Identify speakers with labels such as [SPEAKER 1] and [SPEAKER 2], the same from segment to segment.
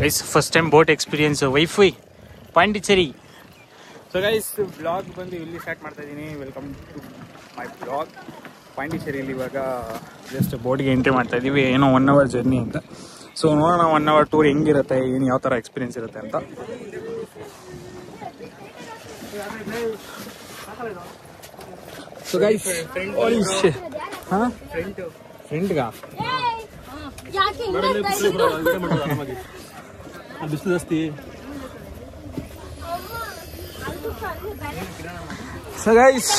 [SPEAKER 1] Guys first time boat experience wifi Pondicherry. So guys vlog ಬಂದು ಇಲ್ಲಿ start ಮಾಡ್ತಾ ಇದ್ದೀನಿ. Welcome to my vlog. ಪಾಂಡಿಚೇರಿಯಲ್ಲಿ ಇವಾಗ ಜಸ್ಟ್ ಬೋಟ್ಗೆ ಎಂಟ್ರಿ ಮಾಡ್ತಾ ಇದ್ದೀವಿ. ಏನೋ 1 hour ಜರ್ನಿ ಅಂತ. ಸೊ ನೋಡೋಣ 1 hour ಟೂರ್ ಹೆಂಗಿರುತ್ತೆ, ಏನು ಯಾವ ಥರ ಎಕ್ಸ್ಪೀರಿಯನ್ಸ್ ಇರುತ್ತೆ ಅಂತ. ಸೊ ಗೈಸ್ ಹಾಂ ಫ್ರೆಂಡ್ಗಾ
[SPEAKER 2] ಬಿಸಿಲು ಜಾಸ್ತಿ.
[SPEAKER 1] ಸೊ ಗೈಸ್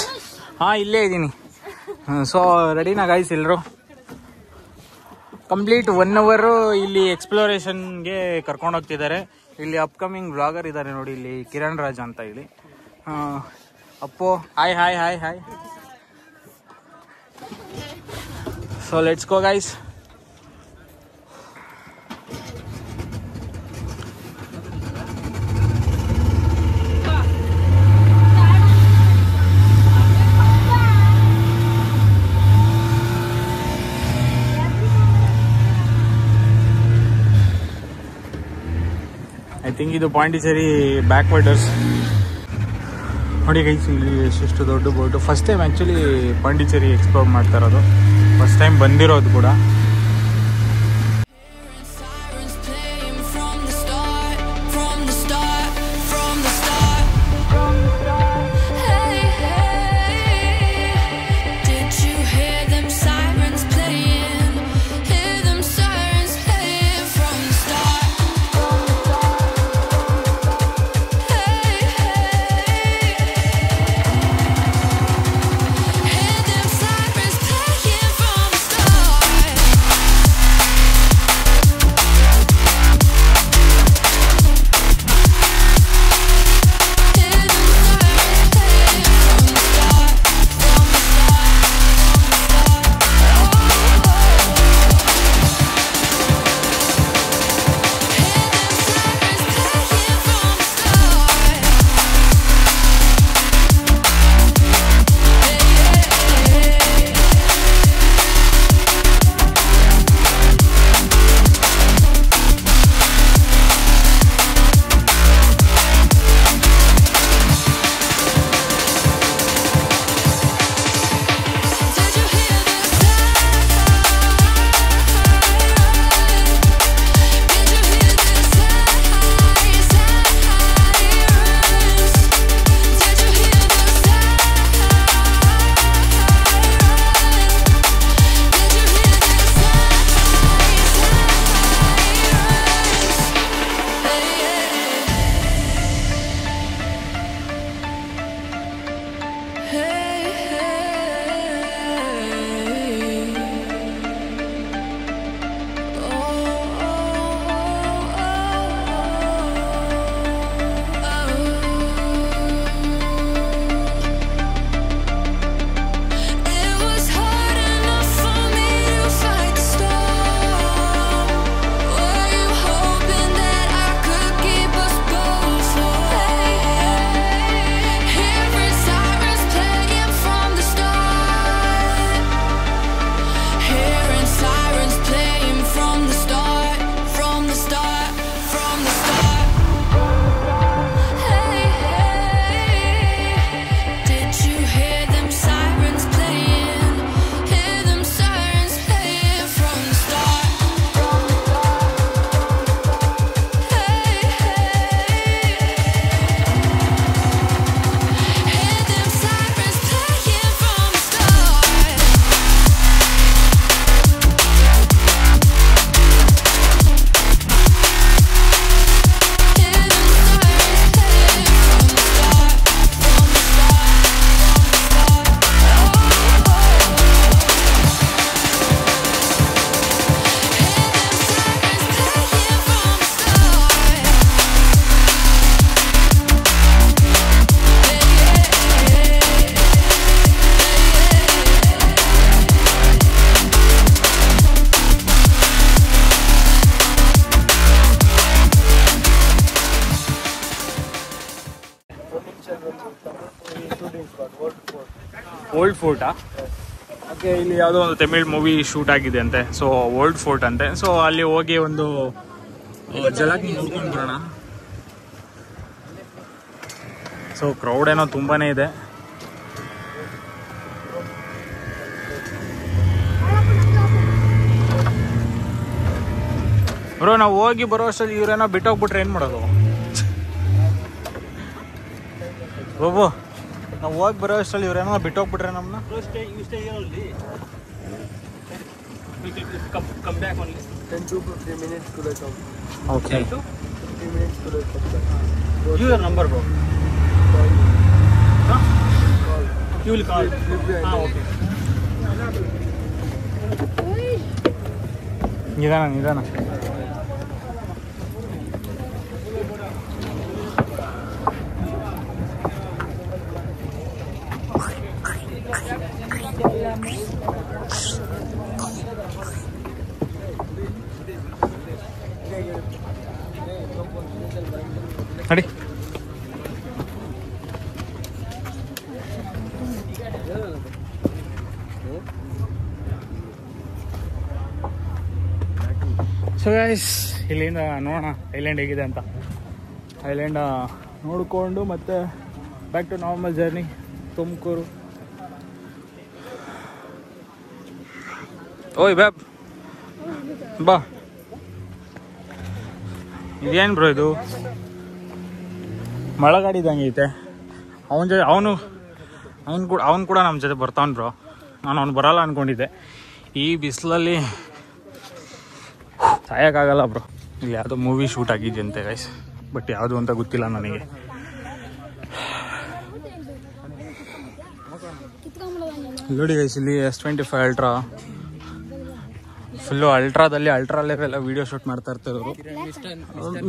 [SPEAKER 1] ಹಾಂ ಇಲ್ಲೇ ಇದ್ದೀನಿ. ಸೊ ರೆಡಿನಾ ಗೈಸ್ ಎಲ್ಲರೂ? ಕಂಪ್ಲೀಟ್ 1 hour ಇಲ್ಲಿ ಎಕ್ಸ್ಪ್ಲೋರೇಷನ್ಗೆ ಕರ್ಕೊಂಡು ಹೋಗ್ತಿದ್ದಾರೆ. ಇಲ್ಲಿ ಅಪ್ಕಮಿಂಗ್ ಬ್ಲಾಗರ್ ಇದ್ದಾರೆ ನೋಡಿ, ಇಲ್ಲಿ ಕಿರಣ್ ರಾಜ್ ಅಂತ ಇಲ್ಲಿ. ಅಪ್ಪೋ hi hi hi hi. So let's go guys. I think ಇದು ಪಾಂಡಿಚೇರಿ ಬ್ಯಾಕ್ ವಾಟರ್ಸ್ ನೋಡಿ ಗೈಸ್. ಇಲ್ಲಿ ಎಷ್ಟೆಷ್ಟು ದೊಡ್ಡ boat. First time actually Pondicherry explore ಮಾಡ್ತಾ ಇರೋದು, ಫಸ್ಟ್ ಟೈಮ್ ಬಂದಿರೋದು ಕೂಡ. ಓಲ್ಡ್ ಫೋರ್ಟಾ? ಓಕೆ, ಇಲ್ಲಿ ಯಾವುದೋ ಒಂದು ತಮಿಳ್ ಮೂವಿ ಶೂಟ್ ಆಗಿದೆ ಅಂತೆ. ಸೊ ಓಲ್ಡ್ ಫೋರ್ಟ್ ಅಂತೆ. ಸೊ ಅಲ್ಲಿ ಹೋಗಿ ಒಂದು ಜಲಕ್ಕೆ ನೋಡ್ಕೊಂಡು ಬರೋಣ. ಸೊ ಕ್ರೌಡ್ ಏನೋ ತುಂಬಾನೇ ಇದೆ. ಬ್ರೋ ನಾವು ಹೋಗಿ ಬರೋ ಅಷ್ಟರಲ್ಲಿ ಇವ್ರೇನೋ ಬಿಟ್ಟೋಗ್ಬಿಟ್ರೆ ಏನು ಮಾಡೋದು? ಬಾಬು ನಾವು ಹೋಗಿ ಬರೋ ಅಷ್ಟರಲ್ಲಿ ಇವ್ರೇನೋ ಬಿಟ್ಟೋಗ್ಬಿಟ್ರೆ ನಮ್ಮನ್ನ. Okay your number bro. Huh? You will call. Okay. ನಿಧಾನ ನಡಿ. ಸೊ ಗೈಸ್ ಇಲ್ಲಿಂದ ನೋಡೋಣ ಐಲ್ಯಾಂಡ್ ಹೇಗಿದೆ ಅಂತ. ಐಲ್ಯಾಂಡ್ ನೋಡಿಕೊಂಡು ಮತ್ತೆ back to normal journey Tumakuru. ಓಯ್ ಬ್ಯಾಬ್ ಬಾ. ಇದೇನು ಬ್ರೋ ಇದು? ಮಳೆಗಾಡಿದಂಗೆ ಐತೆ. ಅವನು ಕೂಡ ನಮ್ಮ ಜೊತೆ ಬರ್ತಾವನ್ ಬ್ರೋ. ನಾನು ಅವ್ನು ಬರಲ್ಲ ಅಂದ್ಕೊಂಡಿದ್ದೆ. ಈ ಬಿಸಿಲಲ್ಲಿ ಸಾಯೋಕ್ಕಾಗಲ್ಲ ಬ್ರೋ. ಇಲ್ಲಿ ಯಾವುದೋ ಮೂವಿ ಶೂಟ್ ಆಗಿದೆಯಂತೆ ಗೈಸ್, ಬಟ್ ಯಾವುದು ಅಂತ ಗೊತ್ತಿಲ್ಲ ನನಗೆ. ನೋಡಿ ಗೈಸ್, ಇಲ್ಲಿ S25 ultra full ultra level video shoot ಮಾಡ್ತಾ ಇರ್ತಾರೆ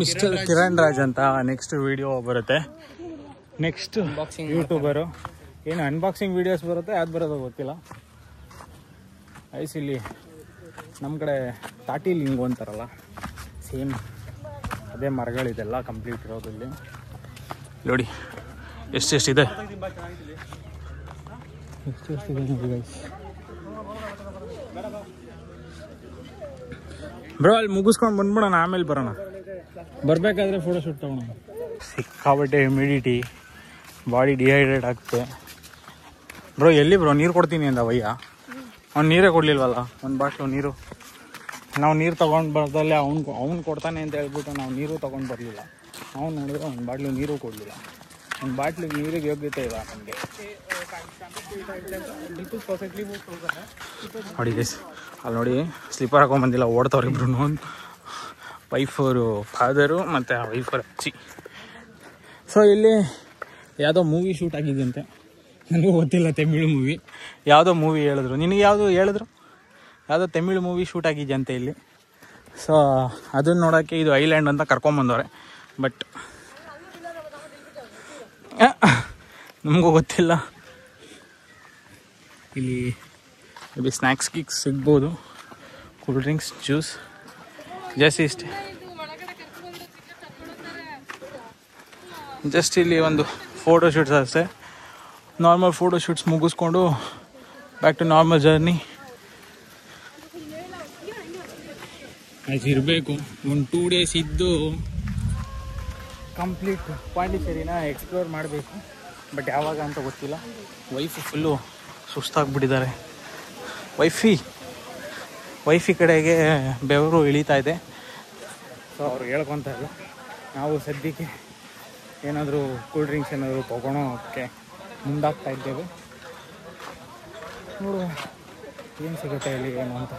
[SPEAKER 1] ಮಿಸ್ಟರ್ ಕಿರಣ್ ರಾಜ್ ಅಂತ. ನೆಕ್ಸ್ಟ್ ವಿಡಿಯೋ ಬರುತ್ತೆ, ನೆಕ್ಸ್ಟ್ ಯೂಟ್ಯೂಬರು. ಏನು ಅನ್ಬಾಕ್ಸಿಂಗ್ ವೀಡಿಯೋಸ್ ಬರುತ್ತೆ, ಯಾವ್ದು ಬರೋದು ಗೊತ್ತಿಲ್ಲ. ಐಸ್ ಇಲ್ಲಿ ನಮ್ಮ ಕಡೆ ತಾಟಿ ಲಿಂಗು ಅಂತಾರಲ್ಲ, ಸೇಮ್ ಅದೇ ಮರಗಳಿದೆಲ್ಲ ಕಂಪ್ಲೀಟ್ ಇರೋದು ಇಲ್ಲಿ. ನೋಡಿ ಎಷ್ಟೆಷ್ಟಿದೆ, ಎಷ್ಟೆಷ್ಟಿದೆ ನೋಡಿ ಗೈಸ್. ಬ್ರೋ ಅಲ್ಲಿ ಮುಗಿಸ್ಕೊಂಡು ಬಂದ್ಬಿಡೋಣ, ಆಮೇಲೆ ಬರೋಣ. ಬರಬೇಕಾದ್ರೆ ಫೋಟೋ ಶೂಟ್ ತೊಗೊಳೋಣ. ಸಿಕ್ಕಾಬಟ್ಟೆ ಹ್ಯುಮಿಡಿಟಿ, ಬಾಡಿ ಡಿಹೈಡ್ರೇಟ್ ಆಗುತ್ತೆ. ಬ್ರೋ ಎಲ್ಲಿ ಬ್ರೋ ನೀರು ಕೊಡ್ತೀನಿ ಅಂದ ವಯ್ಯ, ಅವ್ನು ನೀರೇ ಕೊಡಲಿಲ್ವಲ್ಲ. ಒಂದು ಬಾಟ್ಲು ನೀರು ನಾವು ನೀರು ತೊಗೊಂಡು ಬರ್ದಲ್ಲೇ ಅವ್ನು ಕೊಡ್ತಾನೆ ಅಂತ ಹೇಳ್ಬಿಟ್ಟು ನಾವು ನೀರು ತೊಗೊಂಡು ಬರಲಿಲ್ಲ. ಅವ್ನು ನೋಡಿದ್ರೆ ಒಂದು ಬಾಟ್ಲು ನೀರು ಕೊಡಲಿಲ್ಲ. ಒಂದು ಬಾಟ್ಲಿಗೆ ನೀರಿಗೆ ಯೋಗ್ಯತೆ ಇಲ್ಲ ನಮಗೆ. ನೋಡಿ ಗೈಸ್, ಅಲ್ಲಿ ನೋಡಿ ಸ್ಲಿಪ್ಪರ್ ಹಾಕೊಂಬಂದಿಲ್ಲ, ಓಡ್ತವ್ರು ಇಬ್ರು. ವೈಫರು ಫಾದರು ಮತ್ತು ಆ ವೈಫರ್ ಅಚ್ಚಿ. ಸೊ ಇಲ್ಲಿ ಯಾವುದೋ ಮೂವಿ ಶೂಟ್ ಆಗಿದೆಯಂತೆ, ನನಗೂ ಗೊತ್ತಿಲ್ಲ. ತಮಿಳು ಮೂವಿ ಯಾವುದೋ ಮೂವಿ ಹೇಳಿದ್ರು. ನಿನಗೆ ಯಾವುದು ಹೇಳಿದ್ರು? ಯಾವುದೋ ತಮಿಳು ಮೂವಿ ಶೂಟ್ ಆಗಿದೆಯಂತೆ ಇಲ್ಲಿ. ಸೊ ಅದನ್ನು ನೋಡೋಕ್ಕೆ ಇದು ಐಲ್ಯಾಂಡ್ ಅಂತ ಕರ್ಕೊಂಬಂದವ್ರೆ. ಬಟ್ ನಮಗೂ ಗೊತ್ತಿಲ್ಲ. ಇಲ್ಲಿ ಮೇ ಬಿ ಸ್ನ್ಯಾಕ್ಸ್ ಗಿಕ್ಸ್ ಸಿಗ್ಬೋದು, ಕೂಲ್ ಡ್ರಿಂಕ್ಸ್, ಜ್ಯೂಸ್, ಜಸ್ಟ್ ಇಲ್ಲಿ ಒಂದು ಫೋಟೋ ಶೂಟ್ಸ್ ಅಷ್ಟೇ. ನಾರ್ಮಲ್ ಫೋಟೋ ಶೂಟ್ಸ್ ಮುಗಿಸ್ಕೊಂಡು ಬ್ಯಾಕ್ ಟು ನಾರ್ಮಲ್ ಜರ್ನಿ ಇರಬೇಕು. ಒಂದು 2 days ಇದ್ದು ಕಂಪ್ಲೀಟ್ ಪಾಂಡಿಚೇರಿನ ಎಕ್ಸ್ಪ್ಲೋರ್ ಮಾಡಬೇಕು. ಬಟ್ ಯಾವಾಗ ಅಂತ ಗೊತ್ತಿಲ್ಲ. Wife full ಸುಸ್ತಾಗ್ಬಿಟ್ಟಿದ್ದಾರೆ. ವೈಫಿ ಕಡೆಗೆ ಬೆವರು ಇಳಿತಾ ಇದೆ. ಸೊ ಅವ್ರು ಹೇಳ್ಕೊತ ಇಲ್ಲ. ನಾವು ಸದ್ಯಕ್ಕೆ ಏನಾದರೂ ಕೂಲ್ ಡ್ರಿಂಕ್ಸ್ ಏನಾದರೂ ತೊಗೊಳೋಕ್ಕೆ ಮುಂದಾಗ್ತಾ ಇದ್ದೇವೆ. ನೋಡುವ ಏನು ಸಿಗುತ್ತೆ ಇಲ್ಲಿ ಏನು ಅಂತ.